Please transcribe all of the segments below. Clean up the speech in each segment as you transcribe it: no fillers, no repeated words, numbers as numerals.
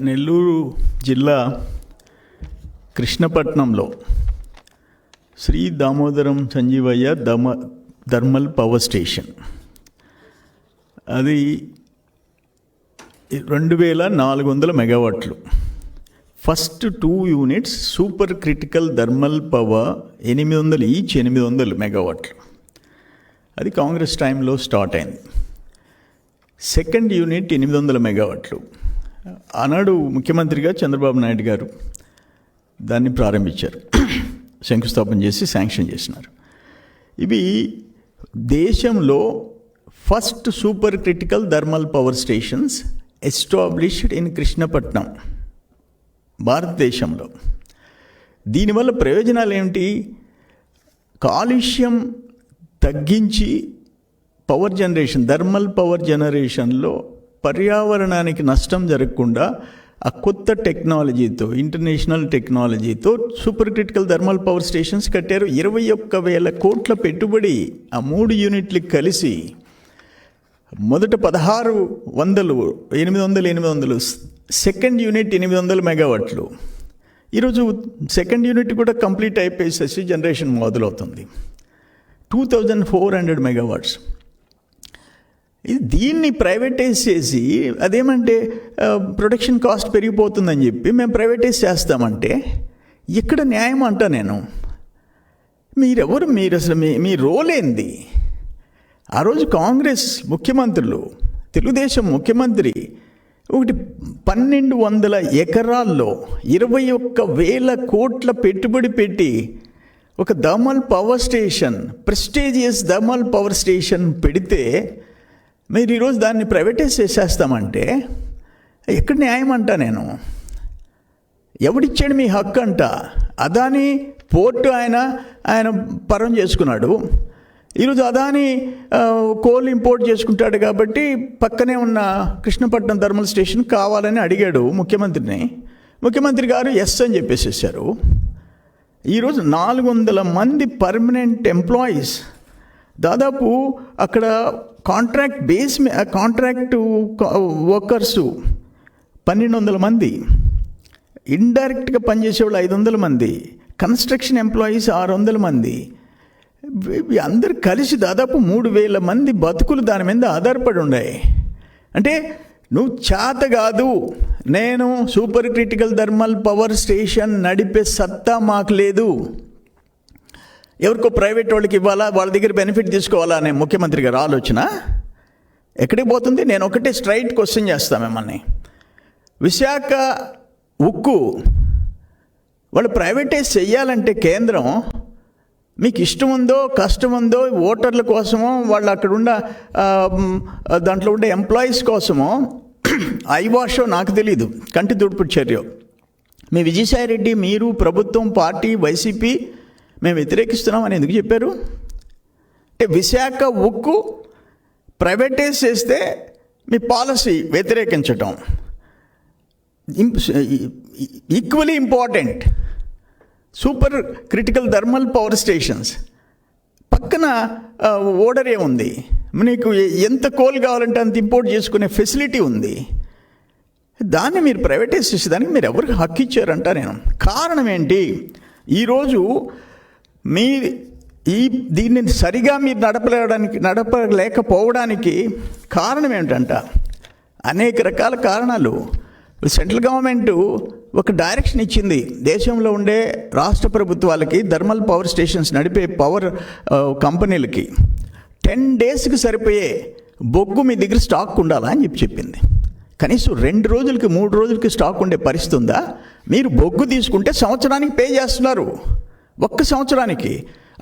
నెల్లూరు జిల్లా కృష్ణపట్నంలో Shri Damodaram Sanjeevaiah thermal power station, అది 2400 మెగావాట్లు. First 2 units super critical thermal power 800 each, 800 మెగావాట్లు. అది కాంగ్రెస్ టైంలో స్టార్ట్ అయింది. సెకండ్ యూనిట్ 800 మెగావాట్లు. ఆనాడు ముఖ్యమంత్రిగా చంద్రబాబు నాయుడు గారు దాన్ని ప్రారంభించారు, శంకుస్థాపన చేసి శాంక్షన్ చేసినారు. ఇవి దేశంలో first super critical thermal power stations established in Krishnapatnam, భారతదేశంలో. దీనివల్ల ప్రయోజనాలు ఏమిటి? కాలుష్యం తగ్గించి పవర్ జనరేషన్, థర్మల్ పవర్ జనరేషన్లో పర్యావరణానికి నష్టం జరగకుండా ఆ కొత్త టెక్నాలజీతో, ఇంటర్నేషనల్ టెక్నాలజీతో super critical thermal power stations కట్టారు. 21,000 కోట్ల పెట్టుబడి ఆ 3 యూనిట్లకి కలిసి. మొదట 1600, 800, సెకండ్ యూనిట్ 800 మెగావాట్లు. ఈరోజు సెకండ్ యూనిట్ కూడా కంప్లీట్ అయిపోయేసి జనరేషన్ మొదలవుతుంది. 2400 మెగావాట్స్. దీన్ని ప్రైవేటైజ్ చేసి, అదేమంటే ప్రొడక్షన్ కాస్ట్ పెరిగిపోతుందని చెప్పి మేము ప్రైవేటైజ్ చేస్తామంటే ఎక్కడ న్యాయం అంటా నేను. మీరెవరు? మీరు అసలు మీ రోల్ ఏంది? ఆ రోజు కాంగ్రెస్ ముఖ్యమంత్రులు, తెలుగుదేశం ముఖ్యమంత్రి 1200 ఎకరాల్లో 21,000 కోట్ల పెట్టుబడి పెట్టి ఒక thermal power station, prestigious thermal power station పెడితే మీరు ఈరోజు దాన్ని ప్రైవేటైజ్ చేసేస్తామంటే ఎక్కడ న్యాయం అంటా నేను. ఎవడిచ్చాడు మీ హక్కు అంట? అదాని పోర్టు ఆయన పరం చేసుకున్నాడు. ఈరోజు అదాని కోల్ ఇంపోర్ట్ చేసుకుంటాడు కాబట్టి పక్కనే ఉన్న కృష్ణపట్నం థర్మల్ స్టేషన్ కావాలని అడిగాడు ముఖ్యమంత్రిని. ముఖ్యమంత్రి గారు ఎస్ అని చెప్పేసేసారు. ఈరోజు 400 మంది పర్మనెంట్ ఎంప్లాయీస్, దాదాపు అక్కడ కాంట్రాక్ట్ వర్కర్సు 1200 మంది, ఇండైరెక్ట్గా పనిచేసేవాళ్ళు 500 మంది, కన్స్ట్రక్షన్ ఎంప్లాయీస్ 600 మంది, అందరు కలిసి దాదాపు 3000 మంది బతుకులు దాని మీద ఆధారపడి ఉన్నాయి. అంటే నువ్వు చేత కాదు, నేను super critical thermal power station నడిపే సత్తా మాకు లేదు, ఎవరికో ప్రైవేట్ వాళ్ళకి ఇవ్వాలా, వాళ్ళ దగ్గర బెనిఫిట్ తీసుకోవాలా అనే ముఖ్యమంత్రి గారు ఆలోచన ఎక్కడికి పోతుంది? నేను ఒకటే స్ట్రైట్ క్వశ్చన్ చేస్తాను మిమ్మల్ని. విశాఖ ఉక్కు వాళ్ళు ప్రైవేటైజ్ చెయ్యాలంటే కేంద్రం మీకు ఇష్టం ఉందో కష్టం ఉందో, ఓటర్ల కోసమో, వాళ్ళు అక్కడ ఉన్న దాంట్లో ఉండే ఎంప్లాయీస్ కోసమో, ఐవాషో నాకు తెలీదు, కంటి తుడుపు చర్య, మీ విజయసాయి రెడ్డి, మీరు, ప్రభుత్వం, పార్టీ, వైసీపీ మేము వ్యతిరేకిస్తున్నామని ఎందుకు చెప్పారు? అంటే విశాఖ ఉక్కు ప్రైవేటైజ్ చేస్తే మీ పాలసీ వ్యతిరేకించటం. Equally important super critical thermal power stations పక్కన ఓడరే ఉంది, నీకు ఎంత కోల్ కావాలంటే అంత ఇంపోర్ట్ చేసుకునే ఫెసిలిటీ ఉంది. దాన్ని మీరు ప్రైవేటైజ్ చేసేదానికి మీరు ఎవరికి హక్కు ఇచ్చారంట నేను. కారణం ఏంటి? ఈరోజు దీన్ని సరిగా మీరు నడపలేకపోవడానికి కారణం ఏమిటంట? అనేక రకాల కారణాలు. సెంట్రల్ గవర్నమెంట్ ఒక డైరెక్షన్ ఇచ్చింది దేశంలో ఉండే రాష్ట్ర ప్రభుత్వాలకి, థర్మల్ పవర్ స్టేషన్స్ నడిపే పవర్ కంపెనీలకి 10 డేస్కి సరిపోయే బొగ్గు మీ దగ్గర స్టాక్ ఉండాలా అని చెప్పింది. కనీసం 2 రోజులకి 3 రోజులకి స్టాక్ ఉండే పరిస్థితి ఉందా? మీరు బొగ్గు తీసుకుంటే సంవత్సరానికి పే చేస్తున్నారు, ఒక్క సంవత్సరానికి.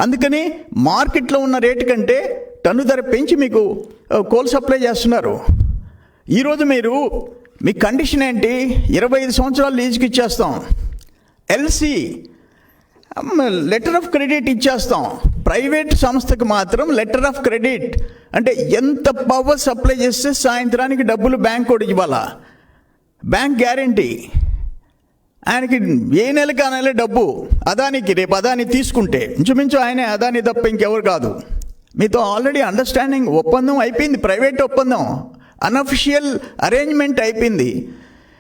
అందుకని మార్కెట్లో ఉన్న రేటు కంటే టన్ను ధర పెంచి మీకు కోల్ సప్లై చేస్తున్నారు. ఈరోజు మీ కండిషన్ ఏంటి? 25 సంవత్సరాలు లీజుకి ఇచ్చేస్తాం, ఎల్సి లెటర్ ఆఫ్ క్రెడిట్ ఇచ్చేస్తాం. ప్రైవేట్ సంస్థకు మాత్రం లెటర్ ఆఫ్ క్రెడిట్ అంటే ఎంత పవర్ సప్లై చేస్తే సాయంత్రానికి డబ్బులు బ్యాంక్ కూడా ఇవ్వాలా, బ్యాంక్ గ్యారంటీ. ఆయనకి ఏ నెలకి ఆ నెల డబ్బు అదానికి, రేపు అదాని తీసుకుంటే ఇంచుమించు ఆయనే అదాని తప్ప ఇంకెవరు కాదు. మీతో ఆల్రెడీ అండర్స్టాండింగ్ ఒప్పందం అయిపోయింది, ప్రైవేట్ ఒప్పందం, అన్అఫిషియల్ అరేంజ్మెంట్ అయిపోయింది.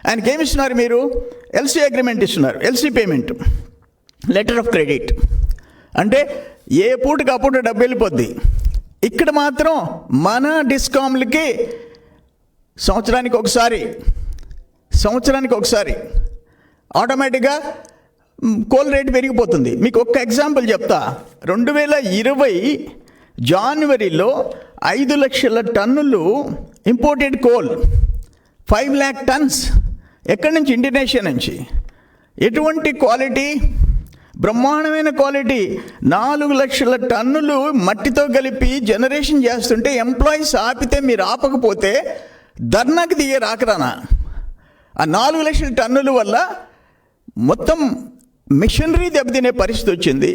ఆయనకి ఏమి ఇస్తున్నారు మీరు? ఎల్సీ అగ్రిమెంట్ ఇస్తున్నారు, LC payment, letter of credit. అంటే ఏ పూటకి అప్పుడు డబ్బు వెళ్ళిపోద్ది. ఇక్కడ మాత్రం మన డిస్కామ్లకి సంవత్సరానికి ఒకసారి ఆటోమేటిక్గా కోల్ రేటు పెరిగిపోతుంది. మీకు ఒక్క ఎగ్జాంపుల్ చెప్తా. 2020 జనవరిలో 5 లక్షల టన్నులు ఇంపోర్టెడ్ కోల్, 5 lakh tons. ఎక్కడి నుంచి? ఇండోనేషియా నుంచి. ఎటువంటి క్వాలిటీ? బ్రహ్మాండమైన క్వాలిటీ. 4 లక్షల టన్నులు మట్టితో కలిపి జనరేషన్ చేస్తుంటే ఎంప్లాయీస్ ఆపితే, మీరు ఆపకపోతే ధర్నాకి దిగే రాకరానా. ఆ 4 లక్షల టన్నుల వల్ల మొత్తం మిషనరీ దెబ్బతినే పరిస్థితి వచ్చింది.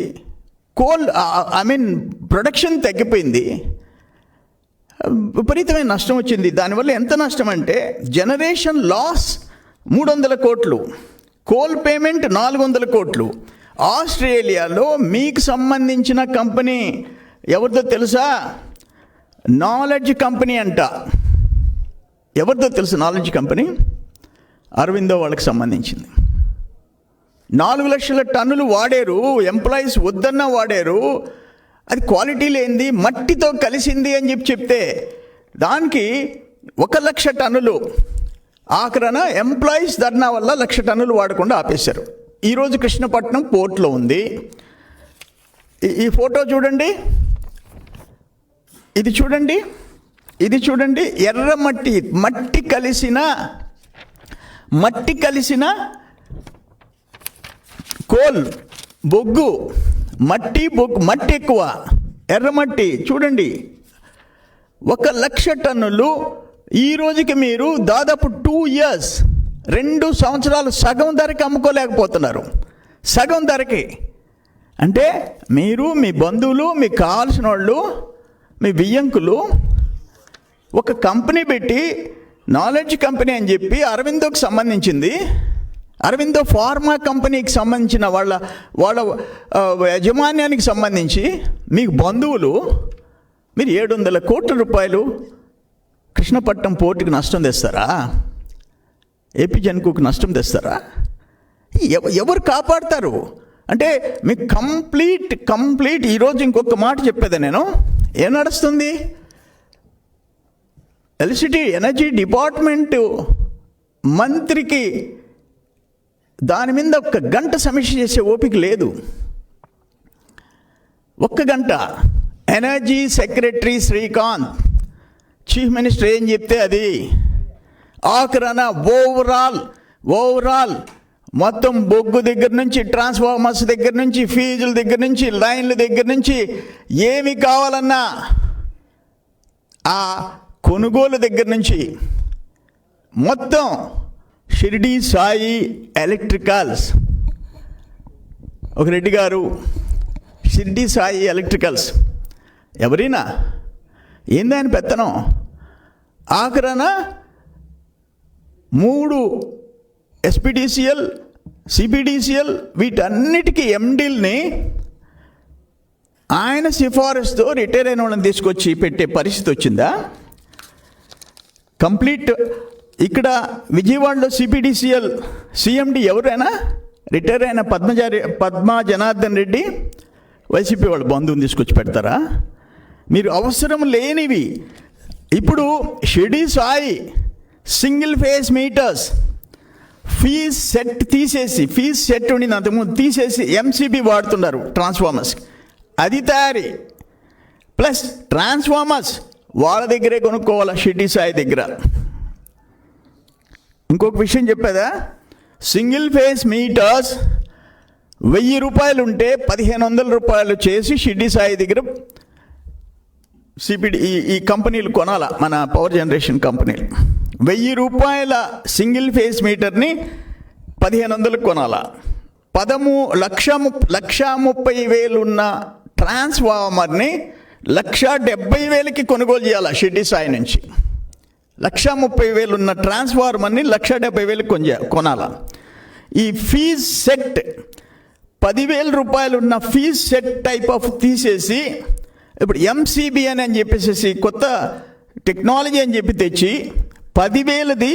ప్రొడక్షన్ తగ్గిపోయింది, విపరీతమైన నష్టం వచ్చింది. దానివల్ల ఎంత నష్టం అంటే జనరేషన్ లాస్ 300 కోట్లు, కోల్ పేమెంట్ 400 కోట్లు. ఆస్ట్రేలియాలో మీకు సంబంధించిన కంపెనీ ఎవరిదో తెలుసా? నాలెడ్జ్ కంపెనీ అంట. ఎవరిదో తెలుసు నాలెడ్జ్ కంపెనీ? అరవిందో వాళ్ళకి సంబంధించింది. 4 లక్షల టన్నులు వాడారు, ఎంప్లాయీస్ వద్దన్నా వాడారు. అది క్వాలిటీ లేనిది, మట్టితో కలిసింది అని చెప్తే దానికి 1 లక్ష టన్నులు ఆఖరణ ఎంప్లాయీస్ ధర్నా వల్ల 1 లక్ష టన్నులు వాడకుండా ఆపేశారు. ఈరోజు కృష్ణపట్నం పోర్ట్లో ఉంది. ఈ ఫోటో చూడండి, ఇది చూడండి, ఎర్రమట్టి, మట్టి కలిసిన కోల్, బొగ్గు, మట్టి ఎక్కువ, ఎర్రమట్టి చూడండి. 1 లక్ష టన్నులు. ఈ రోజుకి మీరు దాదాపు 2 years, 2 సంవత్సరాలు సగం ధరకి అమ్ముకోలేకపోతున్నారు. సగం ధరకి. అంటే మీరు, మీ బంధువులు, మీకు కావాల్సిన వాళ్ళు, మీ బియ్యంకులు ఒక కంపెనీ పెట్టి, నాలెడ్జ్ కంపెనీ అని చెప్పి, అరవిందోకి సంబంధించింది, అరవిందో ఫార్మా కంపెనీకి సంబంధించిన వాళ్ళ యాజమాన్యానికి సంబంధించి మీకు బంధువులు, మీరు 700 కోట్ల రూపాయలు కృష్ణపట్నం పోర్టుకి నష్టం తెస్తారా? ఏపీ జెన్కోకి నష్టం తెస్తారా? ఎవరు కాపాడతారు? అంటే మీకు కంప్లీట్ ఈరోజు ఇంకొక మాట చెప్పేది నేను. ఏం నడుస్తుంది? ఎనర్జీ డిపార్ట్మెంటు మంత్రికి దాని మీద 1 గంట సమీక్ష చేసే ఓపిక లేదు. 1 గంట. Energy secretary Srikanth, chief minister ఏం చెప్తే అది. ఆఖరణ ఓవరాల్ మొత్తం బొగ్గు దగ్గర నుంచి, ట్రాన్స్ఫార్మర్స్ దగ్గర నుంచి, ఫీజుల దగ్గర నుంచి, లైన్ల దగ్గర నుంచి, ఏమి కావాలన్నా ఆ కొనుగోలు దగ్గర నుంచి మొత్తం షిరిడి సాయి ఎలక్ట్రికల్స్, ఒక రెడ్డి గారు, షిరిడి సాయి ఎలక్ట్రికల్స్ ఎవరైనా ఏందని పెత్తనం. ఆఖరణ 3 SPDCL, CPDCL వీటన్నిటికీ ఎండీల్ని ఆయన సిఫారసుతో రిటైర్ అయిన వాళ్ళని తీసుకొచ్చి పెట్టే పరిస్థితి వచ్చిందా? కంప్లీట్. ఇక్కడ విజయవాడలో CPDCL CMD ఎవరైనా రిటైర్ అయిన పద్మా జనార్దన్ రెడ్డి, వైసీపీ వాళ్ళ బంధువుని తీసుకొచ్చి పెడతారా? మీరు అవసరం లేనివి. ఇప్పుడు Shirdi Sai single phase meters fuse set ఉండింది అంతకుముందు తీసేసి MCB వాడుతున్నారు ట్రాన్స్ఫార్మర్స్. అది తయారీ ప్లస్ ట్రాన్స్ఫార్మర్స్ వాళ్ళ దగ్గరే కొనుక్కోవాలి, షిరిడి సాయి దగ్గర. ఇంకొక విషయం చెప్పేదా? సింగిల్ ఫేజ్ మీటర్స్ 1000 రూపాయలు ఉంటే 1500 రూపాయలు చేసి షిరిడి సాయి దగ్గర ఈ కంపెనీలు కొనాలా, మన పవర్ జనరేషన్ కంపెనీలు. 1000 రూపాయల సింగిల్ ఫేజ్ మీటర్ని 1500 కొనాలా. 1,30,000 ఉన్న ట్రాన్స్ఫార్మర్ని 1,70,000కి కొనుగోలు చేయాలి షిరిడి సాయి నుంచి. 1,30,000 ఉన్న ట్రాన్స్ఫార్మర్ని 1,70,000 కొనాలా. ఈ ఫీజ్ సెట్ 10,000 రూపాయలు ఉన్న ఫీజ్ సెట్ టైప్ ఆఫ్ తీసేసి ఇప్పుడు MCB అని చెప్పేసి కొత్త టెక్నాలజీ అని చెప్పి తెచ్చి 10,000ది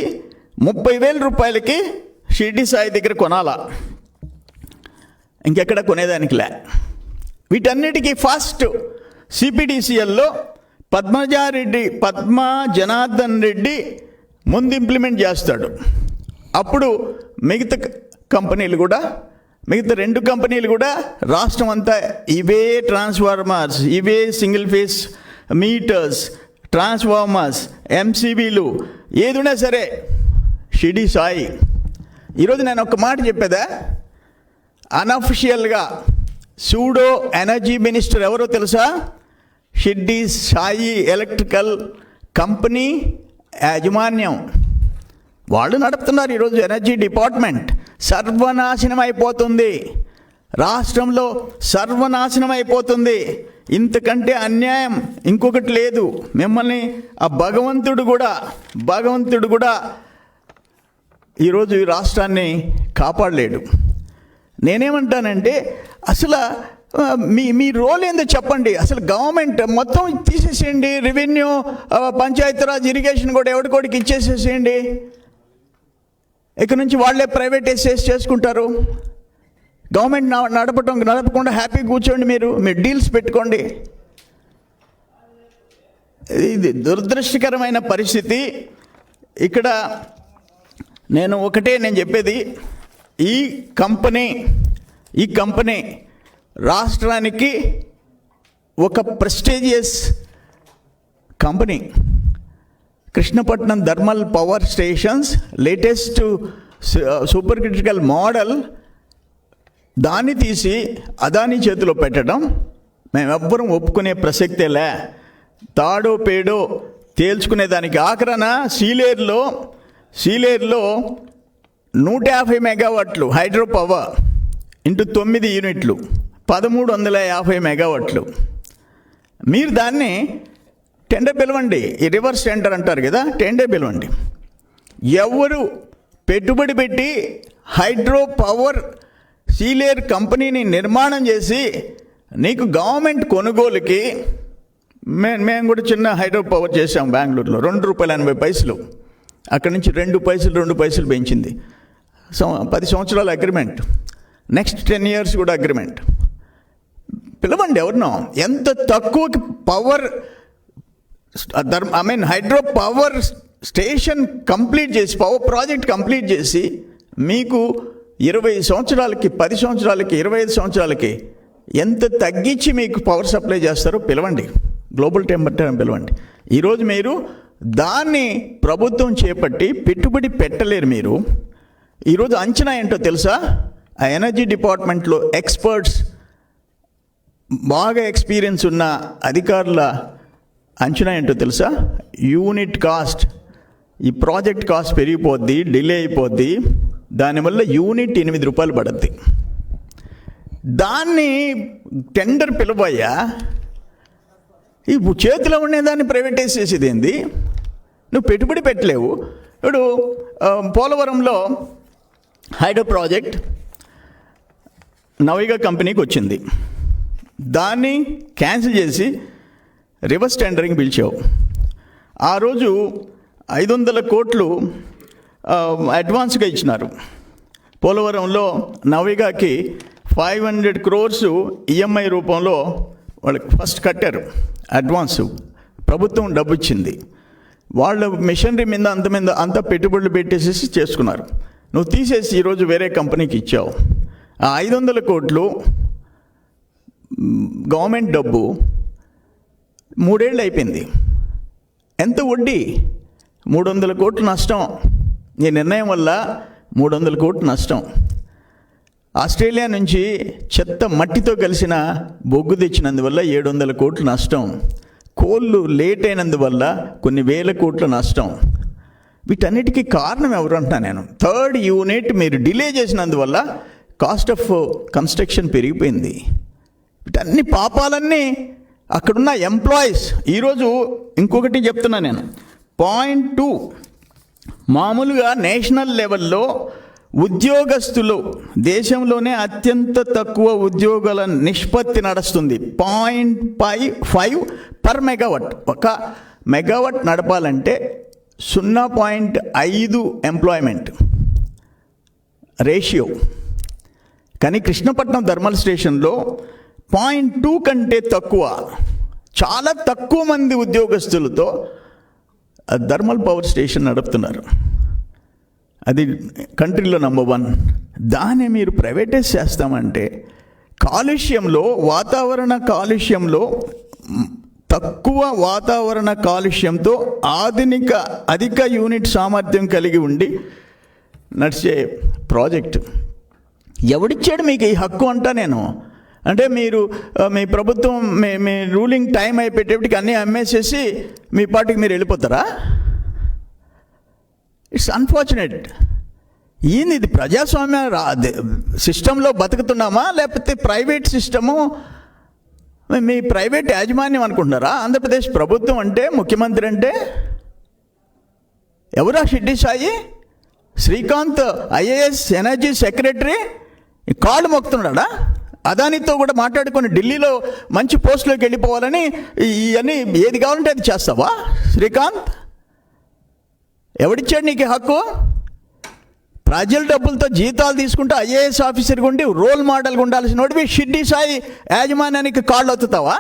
30,000 రూపాయలకి షిర్డీ సాయి దగ్గర కొనాలా, ఇంకెక్కడ కొనేదానికిలే. వీటన్నిటికీ ఫస్ట్ సిపిడిసిఎల్లో పద్మా జనార్దన్ రెడ్డి ముందు ఇంప్లిమెంట్ చేస్తాడు. అప్పుడు మిగతా రెండు కంపెనీలు కూడా రాష్ట్రం అంతా ఇవే ట్రాన్స్ఫార్మర్స్, ఇవే సింగిల్ ఫేస్ మీటర్స్, ట్రాన్స్ఫార్మర్స్, ఎంసీబీలు ఏదున్నా సరే షిర్డీ సాయి. ఈరోజు నేను ఒక మాట చెప్పేదా, అన్అఫిషియల్గా సూడో ఎనర్జీ మినిస్టర్ ఎవరో తెలుసా? షిర్డీ సాయి ఎలక్ట్రికల్ కంపెనీ యాజమాన్యం వాళ్ళు నడుపుతున్నారు ఈరోజు ఎనర్జీ డిపార్ట్మెంట్. సర్వనాశనం అయిపోతుంది, రాష్ట్రంలో సర్వనాశనం అయిపోతుంది. ఇంతకంటే అన్యాయం ఇంకొకటి లేదు. మిమ్మల్ని ఆ భగవంతుడు కూడా ఈరోజు ఈ రాష్ట్రాన్ని కాపాడలేడు. నేనేమంటానంటే అసలు మీ రోల్ ఏందో చెప్పండి. అసలు గవర్నమెంట్ మొత్తం తీసేసేయండి, రెవెన్యూ, పంచాయతీరాజ్, ఇరిగేషన్ కూడా ఎవరికోడికి ఇచ్చేసేసేయండి. ఇక్కడ నుంచి వాళ్ళే ప్రైవేటైజ్ చేసుకుంటారు. గవర్నమెంట్ నడపకుండా హ్యాపీ కూర్చోండి, మీరు డీల్స్ పెట్టుకోండి. ఇది దురదృష్టకరమైన పరిస్థితి. ఇక్కడ నేను చెప్పేది, ఈ కంపెనీ రాష్ట్రానికి ఒక prestigious company. Krishnapatnam thermal power stations latest super critical model, దాన్ని తీసి అదానీ చేతిలో పెట్టడం మేమెవ్వరం ఒప్పుకునే ప్రసక్తేలే. తాడో పేడో తేల్చుకునేదానికి ఆఖరణ సీలేరులో 150 మెగావాట్లు హైడ్రో పవర్ ఇంటూ 9 యూనిట్లు 1350 మెగావాట్లు. మీరు దాన్ని టెండర్ పిలవండి, ఈ రివర్స్ టెండర్ అంటారు కదా, టెండర్ పిలవండి. ఎవరు పెట్టుబడి పెట్టి హైడ్రో పవర్ సీలేరు కంపెనీని నిర్మాణం చేసి నీకు గవర్నమెంట్ కొనుగోలుకి, మేము కూడా చిన్న హైడ్రో పవర్ చేసాం బెంగళూరులో, ₹2.80. అక్కడి నుంచి 2 పైసలు పెంచింది. 10 సంవత్సరాల అగ్రిమెంట్, నెక్స్ట్ 10 years కూడా అగ్రిమెంట్. పిలవండి ఎవరినో. ఎంత తక్కువకి power hydro power station complete చేసి, పవర్ ప్రాజెక్ట్ కంప్లీట్ చేసి మీకు 20 సంవత్సరాలకి, 10 సంవత్సరాలకి, 25 సంవత్సరాలకి ఎంత తగ్గించి మీకు పవర్ సప్లై చేస్తారో పిలవండి, గ్లోబల్ టెంపరేచర్ పిలవండి. ఈరోజు మీరు దాన్ని ప్రభుత్వం చేపట్టి పెట్టుబడి పెట్టలేరు. మీరు ఈరోజు అంచనా ఏంటో తెలుసా? ఆ ఎనర్జీ డిపార్ట్మెంట్లో ఎక్స్పర్ట్స్, బాగా ఎక్స్పీరియన్స్ ఉన్న అధికారుల అంచనా ఏంటో తెలుసా? యూనిట్ కాస్ట్, ఈ ప్రాజెక్ట్ కాస్ట్ పెరిగిపోద్ది, డిలే అయిపోద్ది, దానివల్ల యూనిట్ ₹8 పడుద్ది. దాన్ని టెండర్ పిలవయ్యా. ఈ చేతిలో ఉండేదాన్ని ప్రైవేటైజ్ చేసేది ఏంది? నువ్వు పెట్టుబడి పెట్టలేవు. ఇప్పుడు పోలవరంలో హైడ్రో ప్రాజెక్ట్ నవిగా కంపెనీకి వచ్చింది, దాన్ని క్యాన్సిల్ చేసి రివర్స్ టెండరింగ్ పిలిచావు. ఆ రోజు 500 కోట్లు అడ్వాన్స్గా ఇచ్చినారు. పోలవరంలో నవిగాకి 500 crores ఈఎంఐ రూపంలో వాళ్ళకి ఫస్ట్ కట్టారు అడ్వాన్సు. ప్రభుత్వం డబ్బు ఇచ్చింది. వాళ్ళ మిషనరీ మీద అంత పెట్టుబడులు పెట్టేసేసి చేసుకున్నారు. నువ్వు తీసేసి ఈరోజు వేరే కంపెనీకి ఇచ్చావు. ఆ 500 కోట్లు గవర్నమెంట్ డబ్బు 3 ఏళ్ళు అయిపోయింది. ఎంత వడ్డీ? 300 కోట్లు నష్టం. ఈ నిర్ణయం వల్ల 300 కోట్లు నష్టం. ఆస్ట్రేలియా నుంచి చెత్త మట్టితో కలిసిన బొగ్గు తెచ్చినందువల్ల 700 కోట్లు నష్టం. కోళ్ళు లేట్ అయినందువల్ల కొన్ని వేల కోట్ల నష్టం. వీటన్నిటికీ కారణం ఎవరు అంటున్నా నేను? 3rd యూనిట్ మీరు డిలే చేసినందువల్ల కాస్ట్ ఆఫ్ కన్స్ట్రక్షన్ పెరిగిపోయింది. వీటన్ని పాపాలన్నీ అక్కడున్న ఎంప్లాయీస్. ఈరోజు ఇంకొకటి చెప్తున్నా నేను, పాయింట్ 2, మామూలుగా నేషనల్ లెవెల్లో ఉద్యోగస్తులు దేశంలోనే అత్యంత తక్కువ ఉద్యోగాల నిష్పత్తి నడుస్తుంది. 0.5 per megawatt. ఒక మెగావాట్ నడపాలంటే 0.5 ఎంప్లాయ్మెంట్ రేషియో. కానీ కృష్ణపట్నం థర్మల్ స్టేషన్లో 0.2 కంటే తక్కువ, చాలా తక్కువ మంది ఉద్యోగస్తులతో థర్మల్ పవర్ స్టేషన్ నడుపుతున్నారు. అది కంట్రీలో నంబర్ 1. దాన్ని మీరు ప్రైవేటైజ్ చేస్తామంటే కాలుష్యంలో, వాతావరణ కాలుష్యంలో, తక్కువ వాతావరణ కాలుష్యంతో అధిక యూనిట్ సామర్థ్యం కలిగి ఉండి నడిచే ప్రాజెక్టు ఎవడిచ్చాడు మీకు ఈ హక్కు అంటా నేను? అంటే మీరు మీ ప్రభుత్వం మీ రూలింగ్ టైం అయిపోయేటప్పటికి అన్నీ అమ్మేసేసి మీ పార్టీకి మీరు వెళ్ళిపోతారా? It's unfortunate. ఏంది ఇది? ప్రజాస్వామ్య సిస్టంలో బతుకుతున్నామా, లేకపోతే ప్రైవేట్ సిస్టము, మీ ప్రైవేట్ యాజమాన్యం అనుకుంటున్నారా? ఆంధ్రప్రదేశ్ ప్రభుత్వం అంటే, ముఖ్యమంత్రి అంటే ఎవరా? Shiddi Sai Srikanth IAS energy secretary కాళ్ళు మొక్కుతున్నాడా? అదానితో కూడా మాట్లాడుకొని ఢిల్లీలో మంచి పోస్టులోకి వెళ్ళిపోవాలని ఇవన్నీ ఏది కావాలంటే అది చేస్తావా శ్రీకాంత్? ఎవడిచ్చాడు నీకు హక్కు? ప్రజల డబ్బులతో జీతాలు తీసుకుంటూ ఐఏఎస్ ఆఫీసర్గా ఉండి రోల్ మోడల్గా ఉండాల్సిన వాడివి షిడ్డి సాయి యాజమాన్యానికి కాళ్ళు ఒత్తుతావా?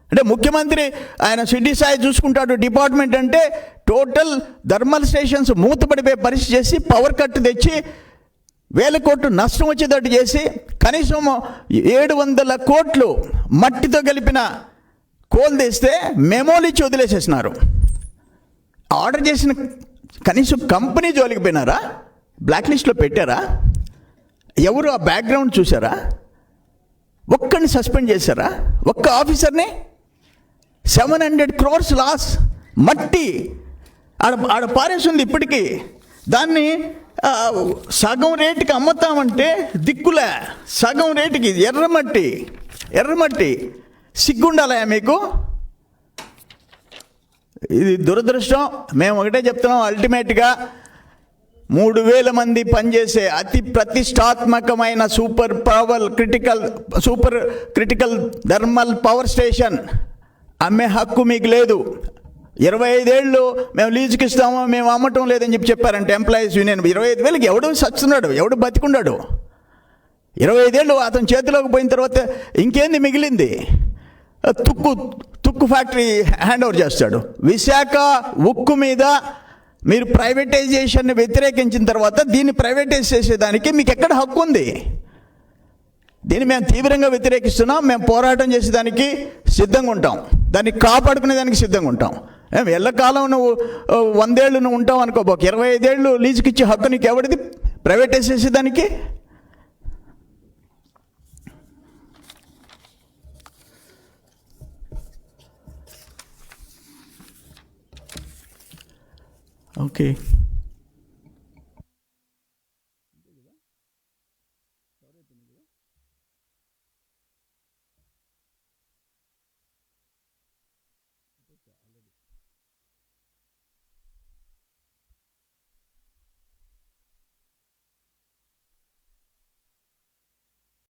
అంటే ముఖ్యమంత్రి ఆయన షిడ్డి సాయి చూసుకుంటాడు డిపార్ట్మెంట్ అంటే, టోటల్ థర్మల్ స్టేషన్స్ మూతపడిపోయే పరిస్థితి చేసి, పవర్ కట్ తెచ్చి 1000 కోట్లు నష్టం వచ్చేటట్టు చేసి, కనీసం 700 కోట్లు మట్టితో కలిపిన కోల్ తెస్తే మెమోలు ఇచ్చి వదిలేసేసినారు. ఆర్డర్ చేసిన కనీసం కంపెనీ జోలికి పోయినారా? బ్లాక్ లిస్ట్లో పెట్టారా? ఎవరు ఆ బ్యాక్గ్రౌండ్ చూసారా? ఒక్కడిని సస్పెండ్ చేశారా? ఒక్క ఆఫీసర్ని? 700 crores లాస్. మట్టి ఆడ పారేసింది ఇప్పటికీ. దాన్ని సగం రేటుకి అమ్ముతామంటే దిక్కులే. సగం రేటుకి ఎర్రమట్టి సిగ్గుండాలయా మీకు? ఇది దురదృష్టం. మేము ఒకటే చెప్తున్నాం, అల్టిమేట్గా 3000 మంది పనిచేసే అతి ప్రతిష్టాత్మకమైన super critical thermal power station అమ్మే హక్కు మీకు లేదు. 25 ఏళ్ళు మేము లీజుకి ఇస్తాము, మేము అమ్మటం లేదని చెప్పారంటే ఎంప్లాయీస్ యూనియన్. 25,000కి ఎవడు సస్తున్నాడు? ఎవడు బతికున్నాడు? 25 ఏళ్ళు అతని చేతిలోకి పోయిన తర్వాత ఇంకేంది మిగిలింది? తుక్కు ఫ్యాక్టరీ హ్యాండ్ ఓవర్ చేస్తాడు. విశాఖ ఉక్కు మీద మీరు ప్రైవేటైజేషన్ని వ్యతిరేకించిన తర్వాత దీన్ని ప్రైవేటైజ్ చేసేదానికి మీకు ఎక్కడ హక్కు ఉంది? దీన్ని మేము తీవ్రంగా వ్యతిరేకిస్తున్నాం. మేము పోరాటం చేసేదానికి సిద్ధంగా ఉంటాం, దాన్ని కాపాడుకునే దానికి సిద్ధంగా ఉంటాం. ఎల్లకాలం నువ్వు 100 ఏళ్ళు నువ్వు ఉంటావు అనుకో, 25 ఏళ్ళు లీజుకి ఇచ్చే హక్కు నీకు ఎవరిది ప్రైవేటైజ్ చేసేదానికి? ఓకే.